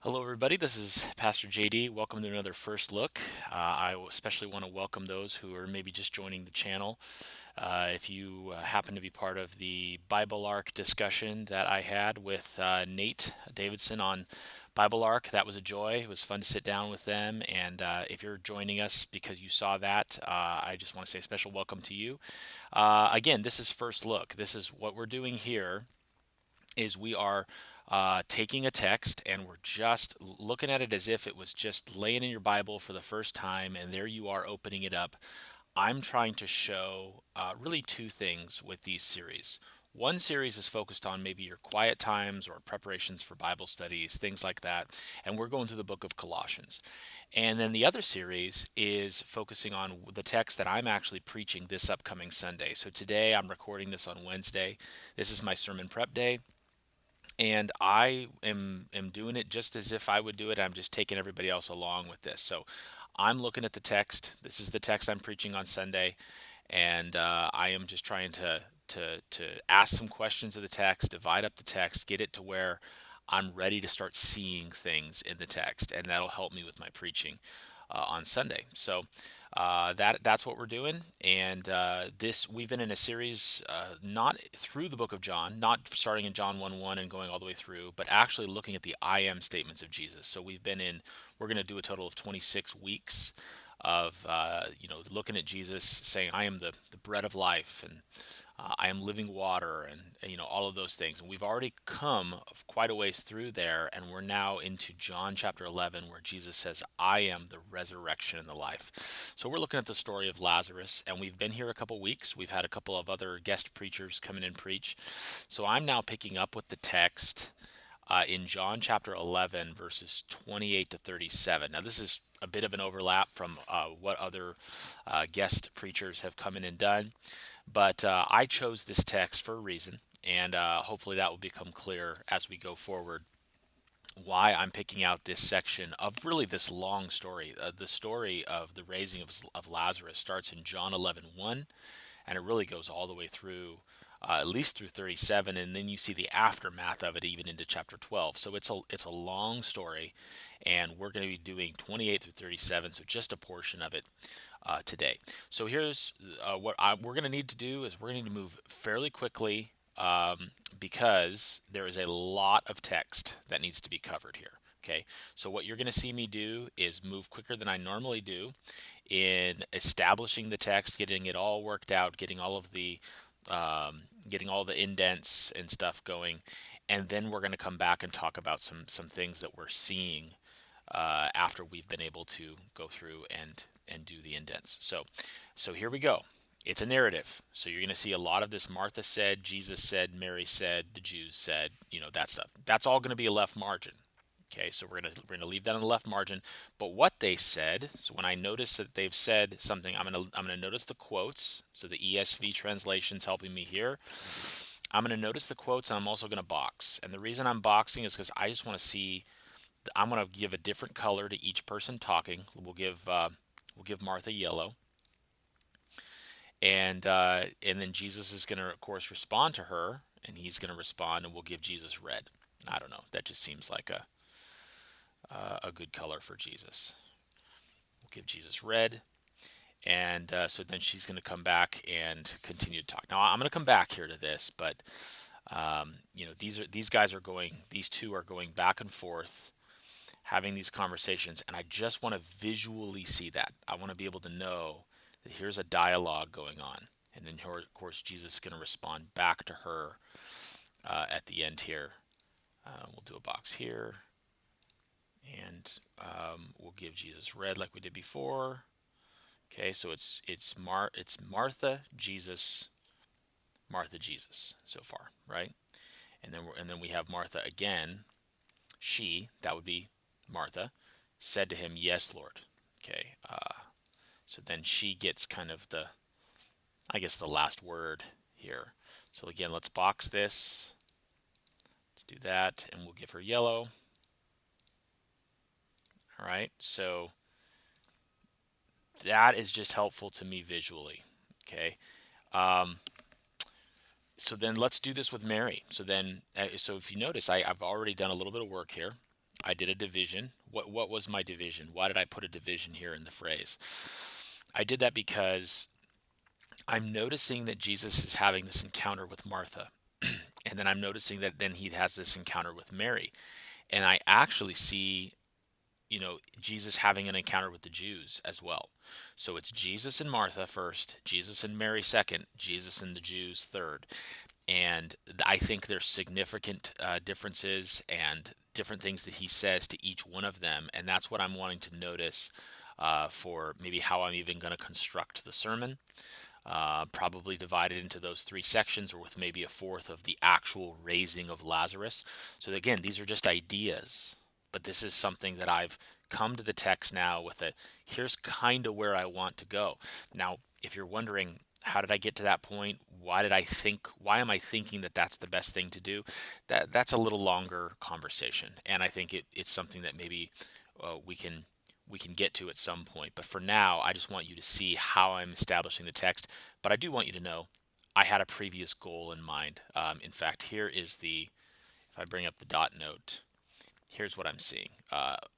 Hello, everybody. This is Pastor JD. Welcome to another First Look. I especially want to welcome those who are maybe just joining the channel. If you happen to be part of the Bible Arc discussion that I had with Nate Davidson on Bible Arc, that was a joy. It was fun to sit down with them. And if you're joining us because you saw that, I just want to say a special welcome to you. Again, this is First Look. This is what we're doing here is we are taking a text and we're just looking at it as if it was just laying in your Bible for the first time, and there you are opening it up. I'm trying to show really two things with these series. One series is focused on maybe your quiet times or preparations for Bible studies, things like that. And we're going through the book of Colossians. And then the other series is focusing on the text that I'm actually preaching this upcoming Sunday. So today I'm recording this on Wednesday. This is my sermon prep day, and I am doing it just as if I would do it. I'm just taking everybody else along with this. So I'm looking at the text. This is the text I'm preaching on Sunday, and I am just trying to ask some questions of the text, divide up the text, get it to where I'm ready to start seeing things in the text, and that'll help me with my preaching on Sunday. So that's what we're doing, and this we've been in a series not through the book of John, not starting in John 1:1 and going all the way through, but actually looking at the I am statements of Jesus. So we're going to do a total of 26 weeks of looking at Jesus saying, "I am the bread of life," and I am living water, and all of those things. And we've already come quite a ways through there, and we're now into John chapter 11, where Jesus says, "I am the resurrection and the life." So we're looking at the story of Lazarus, and we've been here a couple weeks. We've had a couple of other guest preachers come in and preach. So I'm now picking up with the text in John chapter 11, verses 28 to 37. Now, this is a bit of an overlap from what other guest preachers have come in and done, but I chose this text for a reason, and hopefully that will become clear as we go forward why I'm picking out this section of really this long story. The story of the raising of Lazarus starts in John 11:1, and it really goes all the way through at least through 37, and then you see the aftermath of it even into chapter 12. So it's a long story, and we're going to be doing 28 through 37, so just a portion of it today. So here's we're going to need to do is we're going to need to move fairly quickly, because there is a lot of text that needs to be covered here. Okay, so what you're going to see me do is move quicker than I normally do in establishing the text, getting it all worked out, getting all the indents and stuff going, and then we're going to come back and talk about some things that we're seeing after we've been able to go through and do the indents. So here we go. It's a narrative. So you're going to see a lot of this Martha said, Jesus said, Mary said, the Jews said, that stuff. That's all going to be a left margin. Okay, so we're gonna leave that on the left margin. But what they said, so when I notice that they've said something, I'm gonna notice the quotes. So the ESV translation's helping me here. I'm gonna notice the quotes, and I'm also gonna box. And the reason I'm boxing is because I just want to see. I'm gonna give a different color to each person talking. We'll give Martha yellow, and then Jesus is gonna of course respond to her, and he's gonna respond, and we'll give Jesus red. I don't know. That just seems like a good color for Jesus. We'll give Jesus red. And so then she's going to come back and continue to talk. Now I'm going to come back here to this, but these two are going back and forth, having these conversations, and I just want to visually see that. I want to be able to know that here's a dialogue going on, and then of course Jesus is going to respond back to her at the end here. We'll do a box here, and we'll give Jesus red like we did before. Okay, so it's Martha, Jesus, Martha, Jesus so far, right? And then we have Martha again. She, that would be Martha, said to him, "Yes, Lord." Okay, so then she gets kind of I guess, the last word here. So again, let's box this. Let's do that, and we'll give her yellow. All right, so that is just helpful to me visually. Okay. Um, so then let's do this with Mary. So if you notice, I've already done a little bit of work here. I did a division. What was my division? Why did I put a division here in the phrase? I did that because I'm noticing that Jesus is having this encounter with Martha. And then I'm noticing that then he has this encounter with Mary. And I actually see, Jesus having an encounter with the Jews as well. So it's Jesus and Martha first, Jesus and Mary second, Jesus and the Jews third. And I think there's significant differences and different things that he says to each one of them. And that's what I'm wanting to notice for maybe how I'm even going to construct the sermon. Probably divided into those three sections, or with maybe a fourth of the actual raising of Lazarus. So again, these are just ideas, but this is something that I've come to the text now with here's kind of where I want to go. Now, if you're wondering, how did I get to that point? Why am I thinking that that's the best thing to do? That's a little longer conversation. And I think it's something that maybe we can get to at some point. But for now, I just want you to see how I'm establishing the text. But I do want you to know I had a previous goal in mind. In fact, if I bring up the dot note, here's what I'm seeing.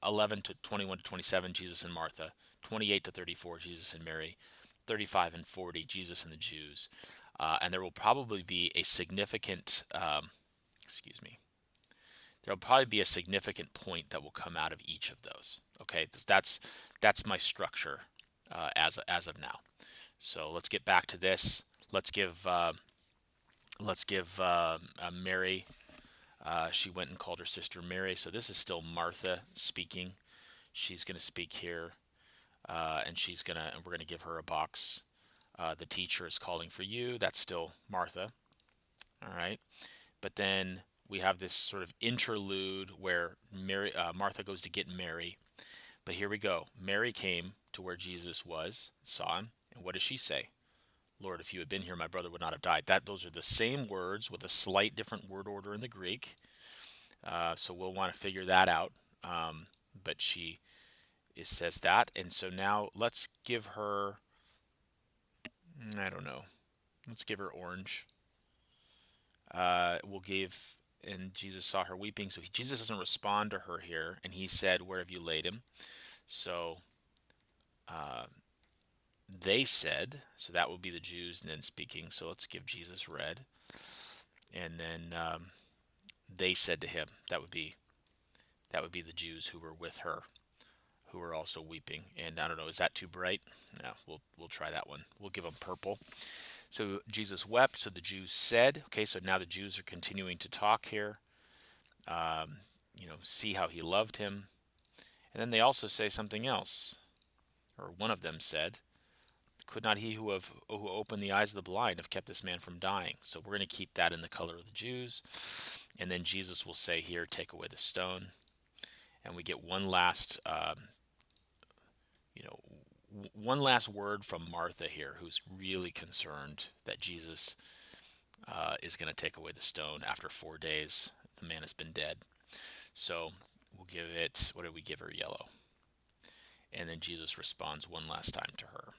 11 to 21 to 27, Jesus and Martha. 28 to 34, Jesus and Mary. 35 and 40, Jesus and the Jews. And there will probably be a significant, excuse me, there'll probably be a significant point that will come out of each of those. Okay, that's my structure as of now. So let's get back to this. Let's give Mary. She went and called her sister Mary. So this is still Martha speaking. She's going to speak here, and we're gonna give her a box. The teacher is calling for you. That's still Martha. All right. But then we have this sort of interlude where Martha goes to get Mary. But here we go. Mary came to where Jesus was, saw him, and what does she say? Lord, if you had been here, my brother would not have died. Those are the same words with a slight different word order in the Greek. So we'll want to figure that out. But it says that, and so now let's give her. I don't know. Let's give her orange. We'll give, and Jesus saw her weeping. So Jesus doesn't respond to her here, and he said, "Where have you laid him?" So they said, so that would be the Jews and then speaking. So let's give Jesus red, and then they said to him. That would be the Jews who were with her, who were also weeping. And I don't know, is that too bright? No, we'll try that one. We'll give them purple. So Jesus wept. So the Jews said, okay, so now the Jews are continuing to talk here. See how he loved him. And then they also say something else, or one of them said, could not he who opened the eyes of the blind have kept this man from dying? So we're going to keep that in the color of the Jews. And then Jesus will say here, take away the stone. And we get one last word from Martha here, who's really concerned that Jesus is going to take away the stone after 4 days. The man has been dead. So we'll give it, what did we give her? Yellow. And then Jesus responds one last time to her.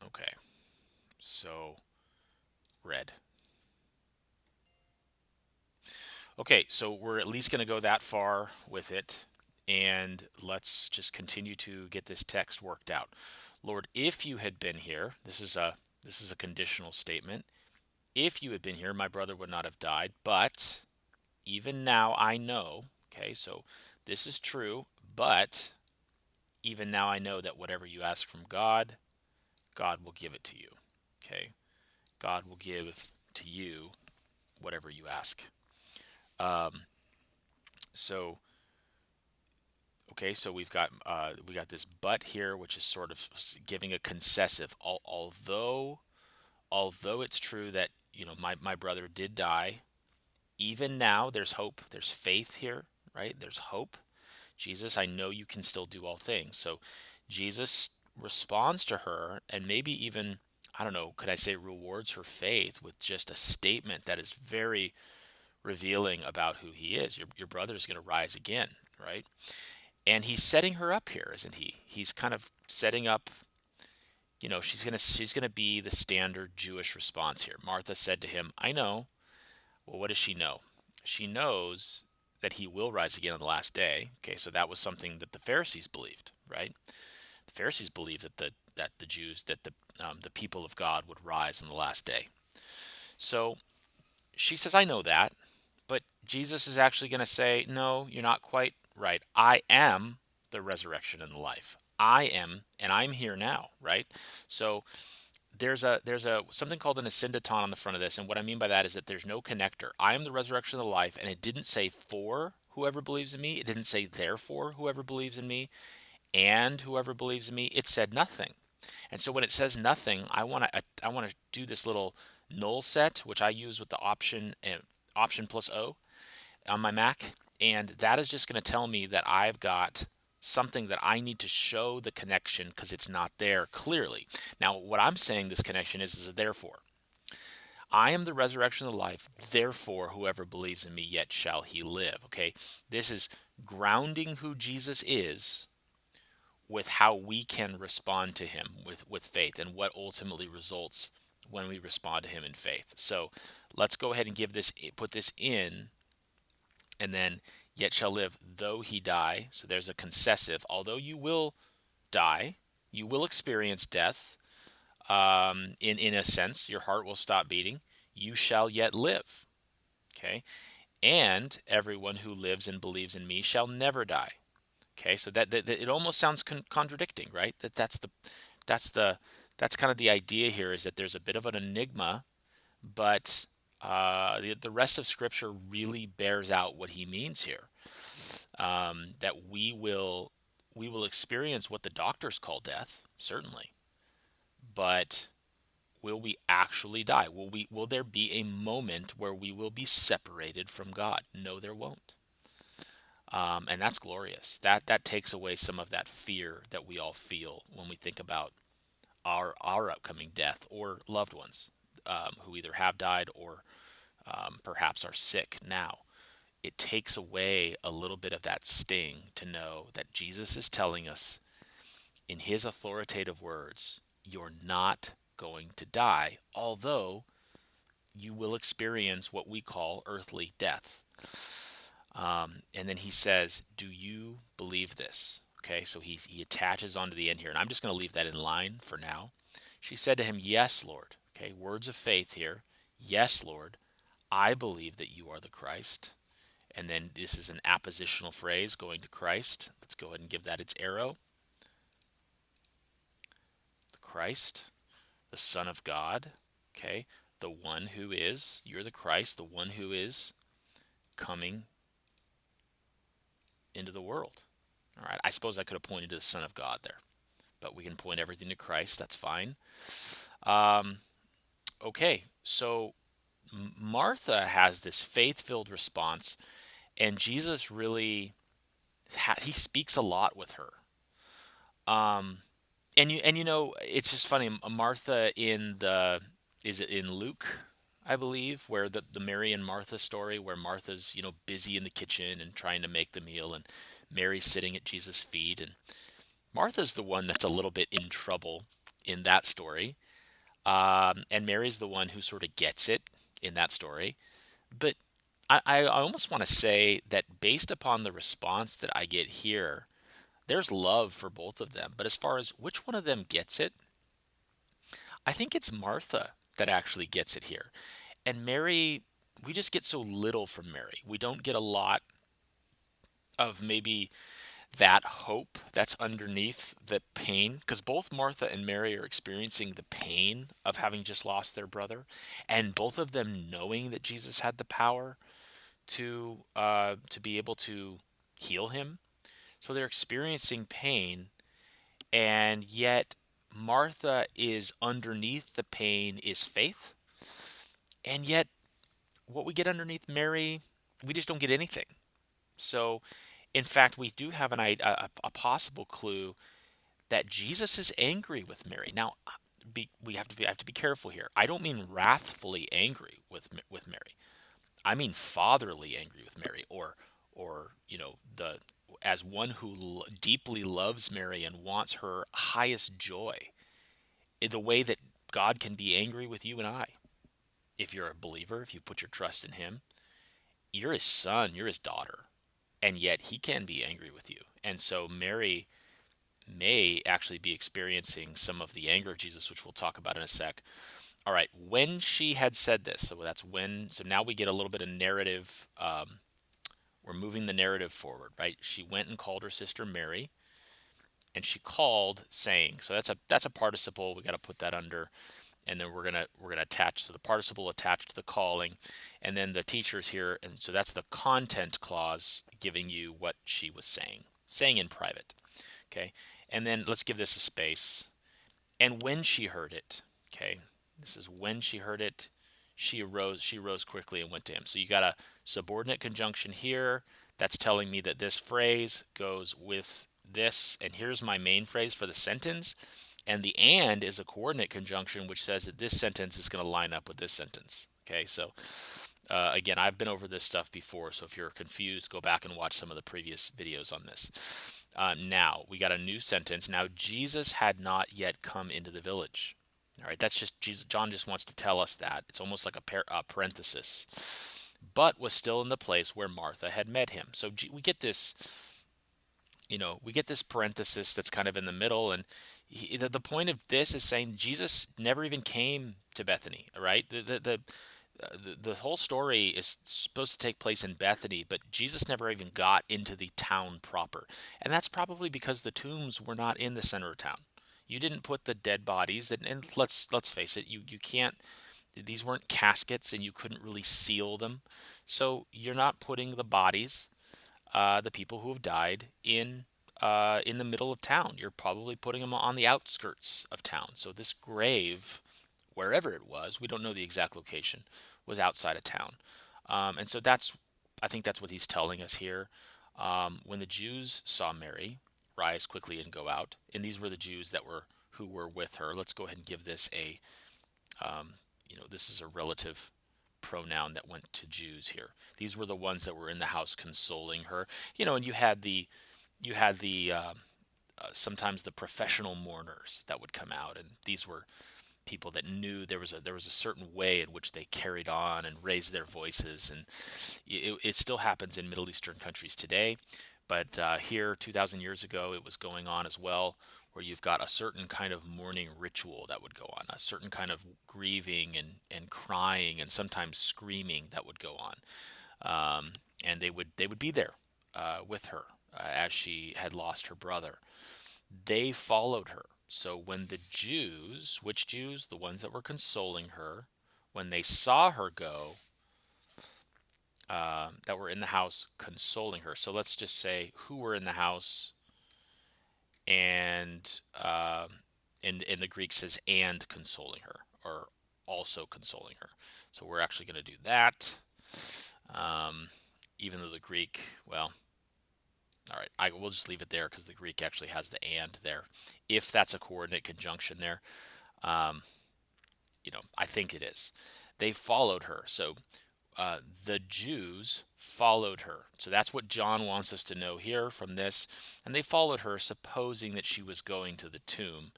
Okay, so red. Okay, so we're at least going to go that far with it, and let's just continue to get this text worked out. Lord, if you had been here, this is a conditional statement. If you had been here, my brother would not have died, but even now I know, okay, so this is true, but even now I know that whatever you ask from God, God will give it to you, okay? God will give to you whatever you ask. So we've got this but here, which is sort of giving a concessive. Although it's true that my brother did die, even now there's hope. There's faith here, right? There's hope. Jesus, I know you can still do all things. So Jesus responds to her, and maybe even, I don't know, could I say rewards her faith with just a statement that is very revealing about who he is. Your brother is going to rise again, right? And he's setting her up here, isn't he? He's kind of setting up, she's gonna be the standard Jewish response here. Martha said to him, I know. Well, what does she know? she knows that he will rise again on the last day. Okay, so that was something that the Pharisees believed, right? The Pharisees believed that the Jews, that the people of God would rise on the last day. So she says, I know that. But Jesus is actually going to say, no, you're not quite right. I am the resurrection and the life. I am, and I'm here now, right? So there's a something called an ascendaton on the front of this, and what I mean by that is that there's no connector. I am the resurrection of the life, and it didn't say for whoever believes in me. It didn't say therefore whoever believes in me and whoever believes in me. It said nothing. And so when it says nothing, I want to do this little null set, which I use with the option plus O on my Mac, and that is just going to tell me that I've got something that I need to show the connection because it's not there clearly. Now, what I'm saying this connection is a therefore. I am the resurrection of the life, therefore whoever believes in me yet shall he live. Okay, this is grounding who Jesus is with how we can respond to him with faith and what ultimately results when we respond to him in faith. So let's go ahead and put this in, and then yet shall live though he die. So there's a concessive. Although you will die, you will experience death. In a sense, your heart will stop beating. You shall yet live. Okay, and everyone who lives and believes in me shall never die. Okay, so that it almost sounds contradicting, right? That's the that's kind of the idea here, is that there's a bit of an enigma, but the rest of Scripture really bears out what he means here. That we will experience what the doctors call death, certainly, but will we actually die? Will there be a moment where we will be separated from God? No, there won't. And that's glorious. That takes away some of that fear that we all feel when we think about our upcoming death or loved ones who either have died or perhaps are sick now. It takes away a little bit of that sting to know that Jesus is telling us in his authoritative words, you're not going to die, although you will experience what we call earthly death. And then he says, do you believe this? Okay, so he attaches onto the end here, and I'm just going to leave that in line for now. She said to him, yes, Lord. Okay, words of faith here. Yes, Lord, I believe that you are the Christ. And then this is an appositional phrase going to Christ. Let's go ahead and give that its arrow. The Christ, the Son of God. Okay, the one who is, you're the Christ, the one who is coming into the world. All right, I suppose I could have pointed to the Son of God there, but we can point everything to Christ. That's fine. Um, okay, so Martha has this faith-filled response, and Jesus really he speaks a lot with her. Um, and it's just funny. Martha is it in Luke, I believe, where the Mary and Martha story, where Martha's busy in the kitchen and trying to make the meal, and Mary's sitting at Jesus' feet, and Martha's the one that's a little bit in trouble in that story, and Mary's the one who sort of gets it in that story. But I almost want to say that based upon the response that I get here, there's love for both of them. But as far as which one of them gets it, I think it's Martha that actually gets it here. And Mary, we just get so little from Mary. We don't get a lot of maybe that hope that's underneath the pain, because both Martha and Mary are experiencing the pain of having just lost their brother, and both of them knowing that Jesus had the power to be able to heal him. So they're experiencing pain, and yet Martha is underneath the pain is faith, and yet what we get underneath Mary, we just don't get anything. So, in fact, we do have a possible clue that Jesus is angry with Mary. Now, we have to be careful here. I don't mean wrathfully angry with Mary. I mean fatherly angry with Mary, or the as one who deeply loves Mary and wants her highest joy, in the way that God can be angry with you and I, if you're a believer, if you put your trust in Him. You're his son, you're his daughter, and yet he can be angry with you. And so Mary may actually be experiencing some of the anger of Jesus, which we'll talk about in a sec. All right, when she had said this, so that's when, so now we get a little bit of narrative. We're moving the narrative forward, right? She went and called her sister Mary, and she called, saying. So that's a participle. We got to put that under, and then we're gonna attach. So the participle attached to the calling, and then the teachers here, and so that's the content clause giving you what she was saying in private. Okay, and then let's give this a space. And when she heard it, okay, this is when she heard it, she rose quickly and went to him. So you got a subordinate conjunction here. That's telling me that this phrase goes with this. And here's my main phrase for the sentence. And the and is a coordinate conjunction, which says that this sentence is going to line up with this sentence. Okay, so again, I've been over this stuff before, so if you're confused, go back and watch some of the previous videos on this. Now, we got a new sentence. Now, Jesus had not yet come into the village. All right, that's just Jesus. John just wants to tell us that. It's almost like a parenthesis. But was still in the place where Martha had met him. So we get this, we get this parenthesis that's kind of in the middle. And the point of this is saying Jesus never even came to Bethany, all right? The whole story is supposed to take place in Bethany, but Jesus never even got into the town proper. And that's probably because the tombs were not in the center of town. You didn't put the dead bodies, and let's face it, you can't. These weren't caskets, and you couldn't really seal them, so you're not putting the bodies, the people who have died, in the middle of town. You're probably putting them on the outskirts of town. So this grave, wherever it was, we don't know the exact location, was outside of town. And so I think that's what he's telling us here. When the Jews saw Mary rise quickly and go out, and these were the Jews who were with her. Let's go ahead and give this this is a relative pronoun that went to Jews here. These were the ones that were in the house consoling her. And you had the sometimes the professional mourners that would come out, and these were people that knew there was a certain way in which they carried on and raised their voices, and it still happens in Middle Eastern countries today. But here, 2,000 years ago, it was going on as well, where you've got a certain kind of mourning ritual that would go on, a certain kind of grieving and crying and sometimes screaming that would go on, and they would be there with her as she had lost her brother. They followed her. So when the Jews, which Jews? The ones that were consoling her, when they saw her go, that were in the house consoling her. So let's just say who were in the house, and in the Greek says and consoling her, or also consoling her. So we're actually going to do that. Um, Even though the Greek, well, all right, we'll just leave it there because the Greek actually has the and there. If that's a coordinate conjunction there, um, I think it is. They followed her. So the Jews followed her. So that's what John wants us to know here from this. And they followed her, supposing that she was going to the tomb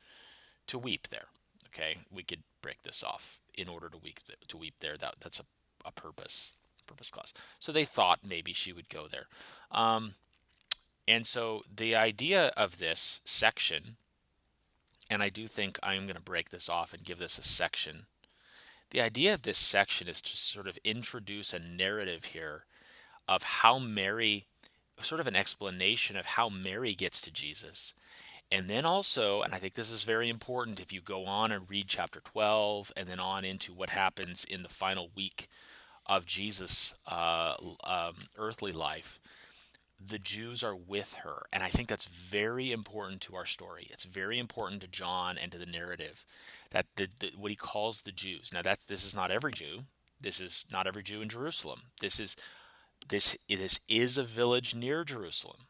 to weep there. Okay, we could break this off in order to weep there. That's a purpose clause. So they thought maybe she would go there. And so the idea of this section, and I do think I'm going to break this off and give this a section. The idea of this section is to sort of introduce a narrative here of how Mary, sort of an explanation of how Mary gets to Jesus. And then also, and I think this is very important, if you go on and read chapter 12 and then on into what happens in the final week of Jesus' earthly life, the Jews are with her. And I think that's very important to our story. It's very important to John and to the narrative that what he calls the Jews. Now, this is not every Jew. This is not every Jew in Jerusalem. This is a village near Jerusalem,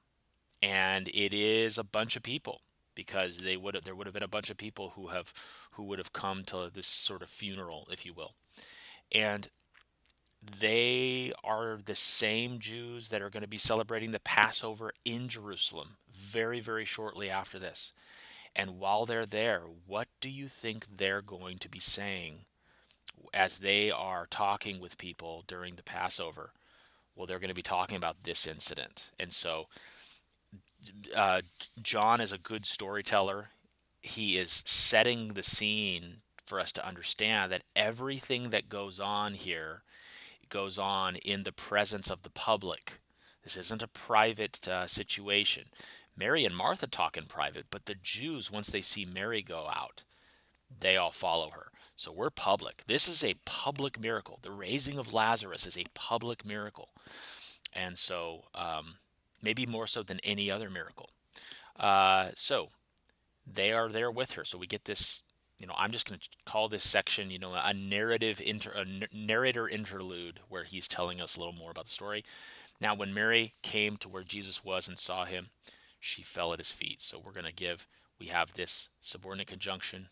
and it is a bunch of people, because there would have been a bunch of people who would have come to this sort of funeral, if you will. And they are the same Jews that are going to be celebrating the Passover in Jerusalem very, very shortly after this. And while they're there, what do you think they're going to be saying as they are talking with people during the Passover? Well, they're going to be talking about this incident. And so uh, John is a good storyteller. He is setting the scene for us to understand that everything that goes on here goes on in the presence of the public. This isn't a private situation. Mary and Martha talk in private, but the Jews, once they see Mary go out, they all follow her. So we're public. This is a public miracle. The raising of Lazarus is a public miracle. And so maybe more so than any other miracle. So they are there with her. So we get this, I'm just going to call this section, a narrator interlude where he's telling us a little more about the story. Now, when Mary came to where Jesus was and saw him, she fell at his feet. So we have this subordinate conjunction,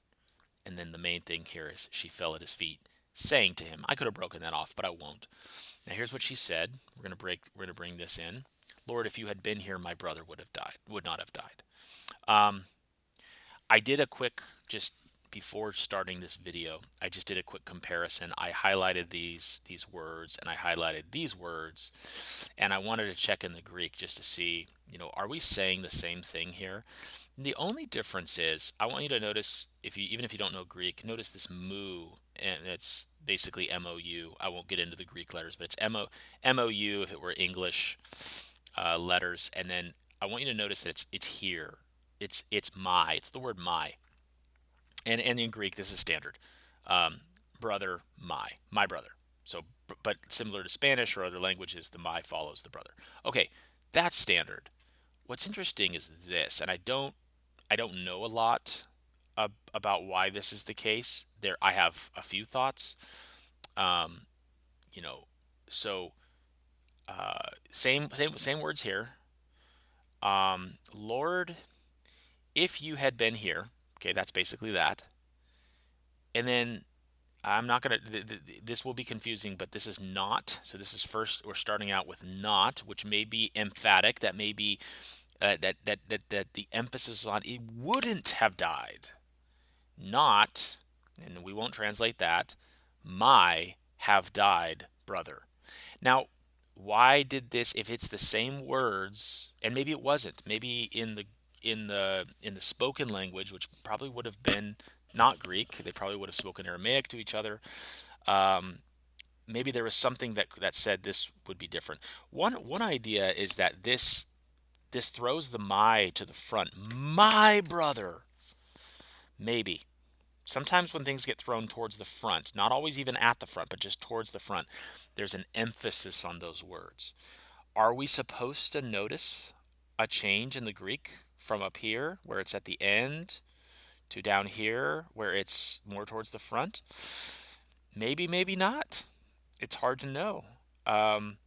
and then the main thing here is she fell at his feet, saying to him, I could have broken that off, but I won't. Now, here's what she said. We're going to bring this in. Lord, if you had been here, my brother would not have died. Um, I did a quick, just before starting this video, I just did a quick comparison. I highlighted these words and I highlighted these words, and I wanted to check in the Greek just to see, are we saying the same thing here? The only difference is I want you to notice, even if you don't know Greek, notice this mu, and it's basically MOU. I won't get into the Greek letters, but it's MOU if it were English letters, and then I want you to notice that it's here. It's my. It's the word my, and in Greek this is standard. Um, Brother, my brother. So, but similar to Spanish or other languages, the my follows the brother. Okay, that's standard. What's interesting is this, and I don't know a lot about why this is the case. I have a few thoughts. Um, you know, so same words here. Lord, if you had been here, okay, that's basically that. And then I'm not gonna. This will be confusing, but this is not. So this is first. We're starting out with not, which may be emphatic. That may be that the emphasis on it wouldn't have died. Not, and we won't translate that. My have died, brother. Now, why did this? If it's the same words, and maybe it wasn't. Maybe in the spoken language, which probably would have been not Greek, they probably would have spoken Aramaic to each other. Um, Maybe there was something that said this would be different. One idea is that this throws the my to the front. My brother. Maybe. Sometimes when things get thrown towards the front, not always even at the front, but just towards the front, there's an emphasis on those words. Are we supposed to notice a change in the Greek from up here, where it's at the end, to down here, where it's more towards the front? Maybe, maybe not. It's hard to know. Um,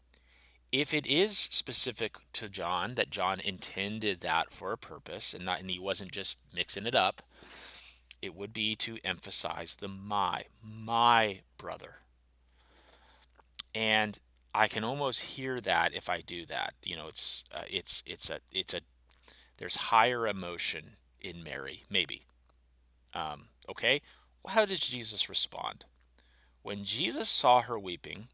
if it is specific to John, that John intended that for a purpose, and he wasn't just mixing it up, it would be to emphasize the my brother. And I can almost hear that if I do that. It's a there's higher emotion in Mary, maybe. Okay, well, how does Jesus respond? When Jesus saw her weeping,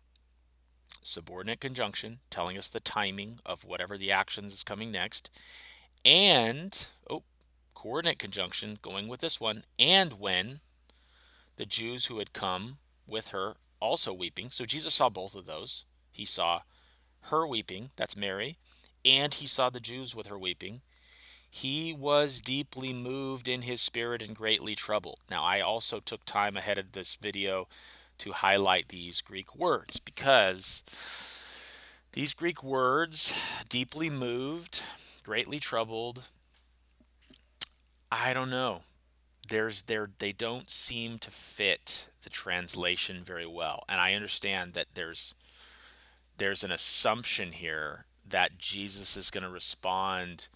subordinate conjunction telling us the timing of whatever the action is coming next, and coordinate conjunction going with this one, and when the Jews who had come with her also weeping. So Jesus saw both of those. He saw her weeping, that's Mary, and he saw the Jews with her weeping. He was deeply moved in his spirit and greatly troubled. Now, I also took time ahead of this video to highlight these Greek words because these Greek words, deeply moved, greatly troubled, I don't know. They don't seem to fit the translation very well. And I understand that there's an assumption here that Jesus is going to respond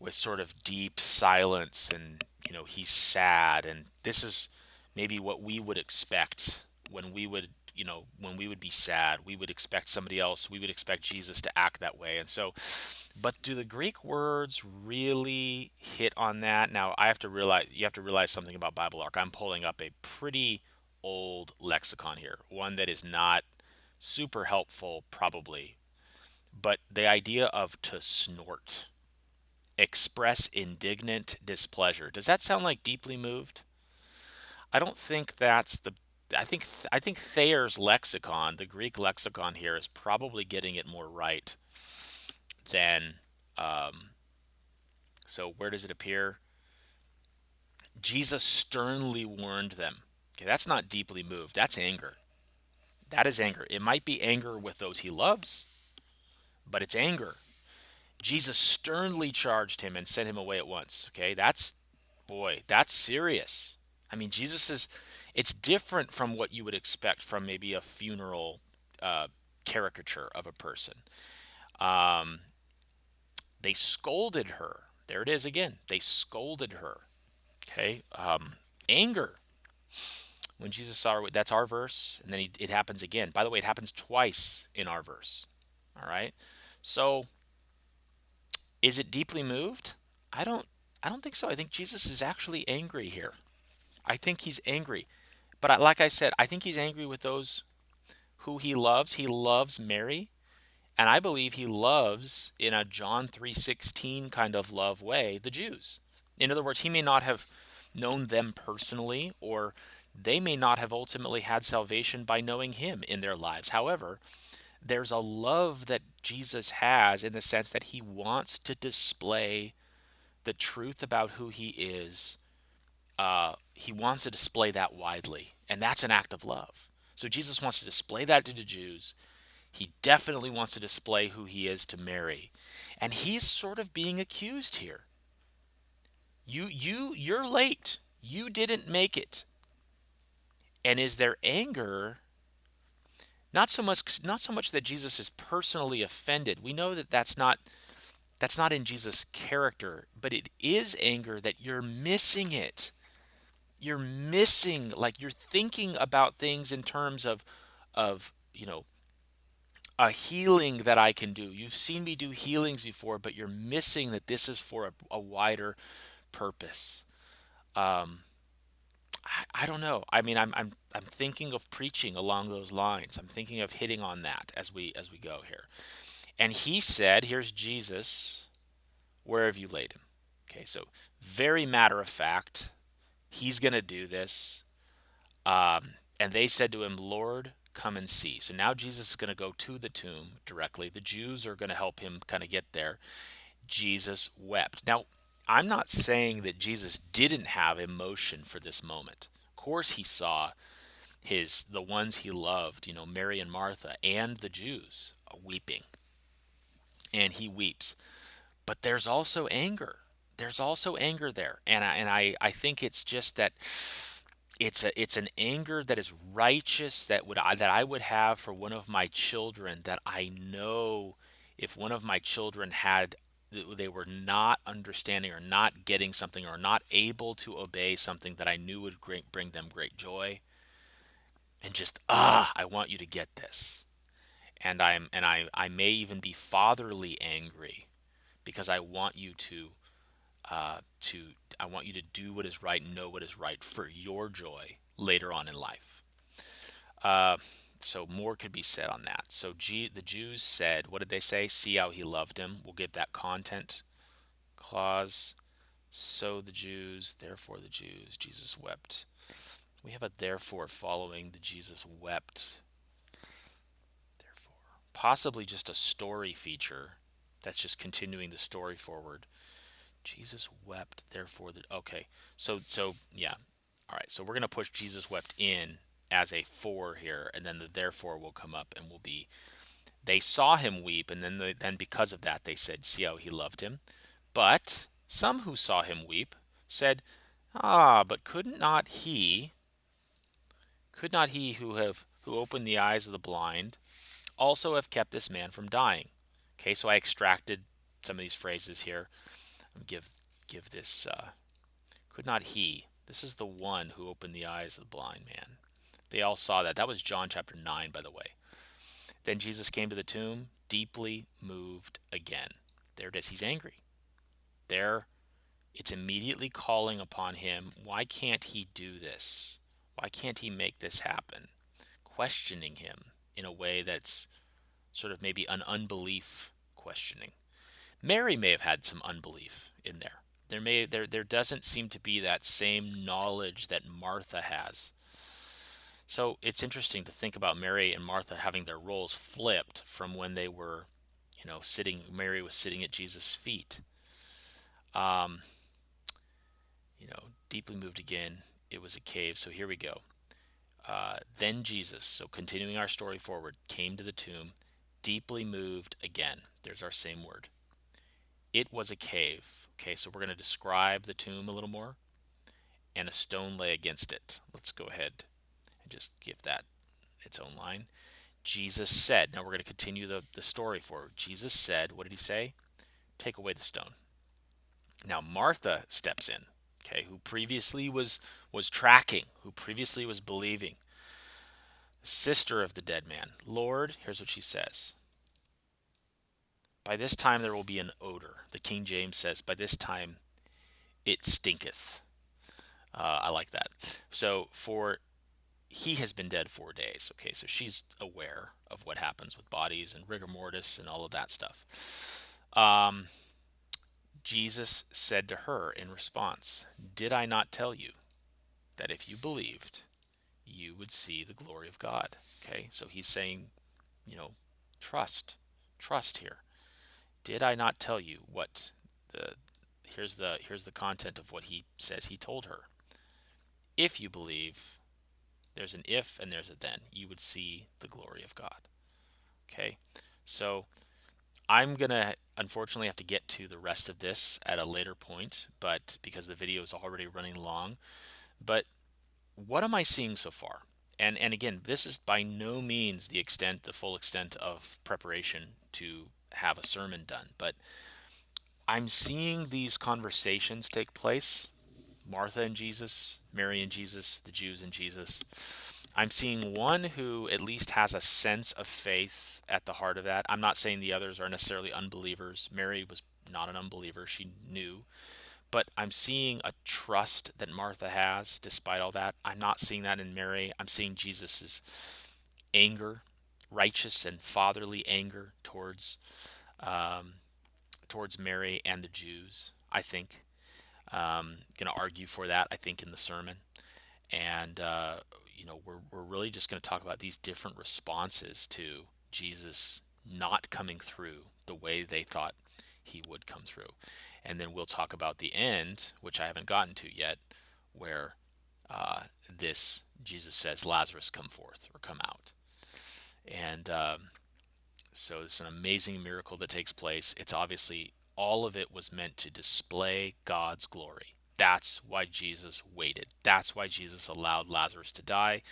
with sort of deep silence, and he's sad, and this is maybe what we would expect when we would be sad. We would expect somebody else, we would expect Jesus to act that way. And so, but do the Greek words really hit on that? Now, you have to realize something about Bible Arc. I'm pulling up a pretty old lexicon here, one that is not Super helpful, probably. But the idea of to snort, express indignant displeasure. Does that sound like deeply moved? I don't think that's the I think Thayer's lexicon, the Greek lexicon here, is probably getting it more right than so where does it appear? Jesus sternly warned them. Okay, that's not deeply moved. That's anger. That is anger. It might be anger with those he loves, but it's anger. Jesus sternly charged him and sent him away at once. Okay, that's serious. I mean, it's different from what you would expect from maybe a funeral uh, caricature of a person. Um, they scolded her. There it is again. They scolded her. Okay, anger. When Jesus saw her, that's our verse, and then it happens again. By the way, it happens twice in our verse. All right. So, is it deeply moved? I don't. I don't think so. I think Jesus is actually angry here. I think he's angry. But like I said, I think he's angry with those who he loves. He loves Mary, and I believe he loves in a John 3:16 kind of love way the Jews. In other words, he may not have known them personally, or they may not have ultimately had salvation by knowing him in their lives. However, there's a love that Jesus has in the sense that he wants to display the truth about who he is. He wants to display that widely, and that's an act of love. So Jesus wants to display that to the Jews. He definitely wants to display who he is to Mary, and he's sort of being accused here. You're late. You didn't make it. And is there anger? Not so much that Jesus is personally offended. We know that that's not in Jesus' character, but it is anger that you're missing it. You're missing, like, you're thinking about things in terms of a healing that I can do. You've seen me do healings before, but you're missing that this is for a wider purpose. Um, I don't know. I mean, I'm thinking of preaching along those lines. I'm thinking of hitting on that as we go here. And he said, "Here's Jesus. Where have you laid him?" Okay, so very matter of fact, he's going to do this. And they said to him, "Lord, come and see." So now Jesus is going to go to the tomb directly. The Jews are going to help him kind of get there. Jesus wept. Now, I'm not saying that Jesus didn't have emotion for this moment. Of course, he saw the ones he loved, Mary and Martha, and the Jews weeping, and he weeps. But there's also anger. There's also anger there, and I think it's just that it's an anger that is righteous that I would have for one of my children, that I know if one of my children had they were not understanding or not getting something or not able to obey something that I knew would bring them great joy, and just I want you to get this. And I may even be fatherly angry because to I want you to do what is right and know what is right for your joy later on in life. Uh, so more could be said on that. So the Jews said, what did they say? See how he loved him. We'll give that content clause. So the Jews, therefore the Jews, Jesus wept. We have a therefore following the Jesus wept. Therefore, possibly just a story feature that's just continuing the story forward. Jesus wept, therefore the okay. So yeah. All right. So we're gonna push Jesus wept in as a for here, and then the therefore will come up and will be they saw him weep, and then because of that they said, see how he loved him. But some who saw him weep said, but could not he who opened the eyes of the blind also have kept this man from dying? Okay, so I extracted some of these phrases here. Give this could not he, this is the one who opened the eyes of the blind man. They all saw that. That was John chapter 9, by the way. Then Jesus came to the tomb, deeply moved again. There it is. He's angry. There, it's immediately calling upon him. Why can't he do this? Why can't he make this happen? Questioning him. in a way that's sort of maybe an unbelief questioning. Mary may have had some unbelief in there. There doesn't seem to be that same knowledge that Martha has. So it's interesting to think about Mary and Martha having their roles flipped from when they were, sitting. Mary was sitting at Jesus' feet. Um, Deeply moved again. It was a cave. So here we go. Then Jesus, so continuing our story forward, came to the tomb, deeply moved again. There's our same word. It was a cave. Okay, so we're going to describe the tomb a little more, and a stone lay against it. Let's go ahead and just give that its own line. Jesus said, now we're going to continue the story forward. Jesus said, what did he say? Take away the stone. Now Martha steps in, okay, who previously was tracking, who previously was believing. Sister of the dead man. Lord, here's what she says. By this time there will be an odor. The King James says, by this time it stinketh. I like that. So for he has been dead 4 days. Okay, so she's aware of what happens with bodies and rigor mortis and all of that stuff. Jesus said to her in response, did I not tell you that if you believed, you would see the glory of God? Okay, so he's saying, you know, trust here. Did I not tell you what the here's the content of what he says he told her. If you believe, there's an if and there's a then, you would see the glory of God. Okay? So I'm going to unfortunately have to get to the rest of this at a later point, but because the video is already running long. But what am I seeing so far? And again, this is by no means the full extent of preparation to have a sermon done, but I'm seeing these conversations take place. Martha and Jesus, Mary and Jesus, the Jews and Jesus. I'm seeing one who at least has a sense of faith at the heart of that. I'm not saying the others are necessarily unbelievers. Mary was not an unbeliever. She knew. But I'm seeing a trust that Martha has despite all that. I'm not seeing that in Mary. I'm seeing Jesus's anger, righteous and fatherly anger um, towards Mary and the Jews, I think. Going to argue for that, I think, in the sermon. And, we're really just going to talk about these different responses to Jesus not coming through the way they thought he would come through. And then we'll talk about the end, which I haven't gotten to yet, where this Jesus says, Lazarus, come forth or come out. And so it's an amazing miracle that takes place. It's obviously all of it was meant to display God's glory. That's why Jesus waited. That's why Jesus allowed Lazarus to die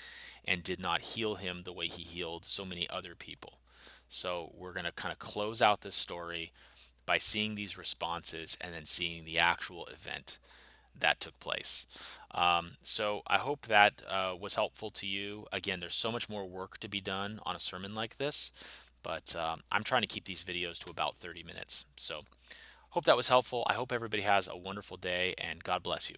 and did not heal him the way he healed so many other people. So we're going to kind of close out this story by seeing these responses and then seeing the actual event that took place. So I hope that was helpful to you. Again, there's so much more work to be done on a sermon like this, but I'm trying to keep these videos to about 30 minutes. So hope that was helpful. I hope everybody has a wonderful day, and God bless you.